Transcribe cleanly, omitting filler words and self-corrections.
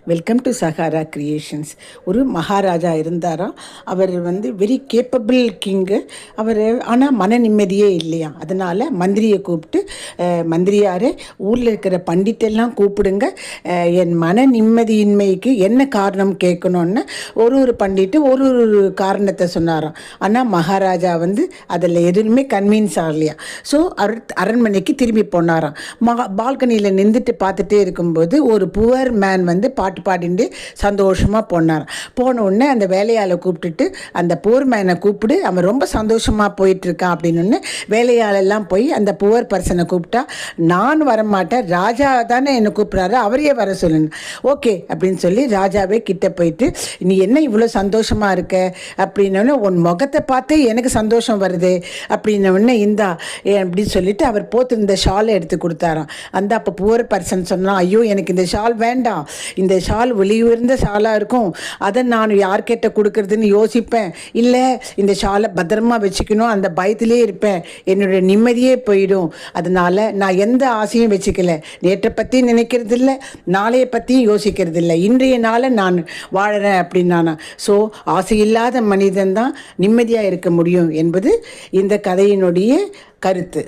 Welcome to Sahara creations. ஒரு மகாராஜா இருந்தாராம். அவர் very capable king. அவர் ஆனால் மன நிம்மதியே இல்லையா. அதனால் மந்திரியை கூப்பிட்டு, மந்திரியாரே, ஊரில் இருக்கிற பண்டிட்டெல்லாம் கூப்பிடுங்க, என் மன நிம்மதியின்மைக்கு என்ன காரணம் கேட்கணுன்னு ஒரு பண்டிட்டு ஒரு காரணத்தை சொன்னாராம். ஆனால் மகாராஜா அதில் எதுவுமே கன்வின்ஸ் ஆகலையா. ஸோ அவர் அரண்மனைக்கு திரும்பி போனாராம். பால்கனியில் நின்றுட்டு பார்த்துட்டே இருக்கும்போது ஒரு புவர் மேன் பாட்டு பாடிட்டு சந்தோஷமாக போனார். போன உடனே அந்த வேலையாளை கூப்பிட்டுட்டு, அந்த புவர் மேனை கூப்பிடு, அவன் ரொம்ப சந்தோஷமாக போயிட்டுருக்கான் அப்படின்னு வேலையாளெல்லாம் போய் அந்த புவர் பர்சனை கூப்பிட்டா, நான் வரமாட்டேன், ராஜா தானே என்னை கூப்பிட்றாரு, அவரையே வர சொல்லணும். ஓகே அப்படின்னு சொல்லி ராஜாவே கிட்ட போயிட்டு, நீ என்ன இவ்வளோ சந்தோஷமாக இருக்க அப்படின்னோடனே, உன் முகத்தை பார்த்து எனக்கு சந்தோஷம் வருது அப்படின்னோடனே, இந்தா அப்படின்னு சொல்லிட்டு அவர் போத்திருந்த ஷாலை எடுத்து கொடுத்தாராம். அந்த அப்போ புவர் பர்சன் சொன்னான், ஐயோ எனக்கு இந்த ஷால் வேண்டாம், இந்த ஷால் வெளியுயர்ந்த ஷாலாக இருக்கும், அதை நான் யார்கிட்ட கொடுக்கறதுன்னு யோசிப்பேன், இல்லை இந்த ஷாலை பத்திரமா வச்சுக்கணும், அந்த பயத்திலே இருப்பேன், என்னுடைய நிம்மதியே போயிடும், அதனால் நான் எந்த ஆசையும் வச்சுக்கல, நேற்றை பற்றி நினைக்கிறது இல்லை, நாளைய பற்றியும் யோசிக்கிறது இல்லை, இன்றைய நாளை நான் வாழறேன் அப்படின்னானா. ஸோ ஆசையில்லாத மனிதன் தான் நிம்மதியாக இருக்க முடியும் என்பது இந்த கதையினுடைய கருத்து.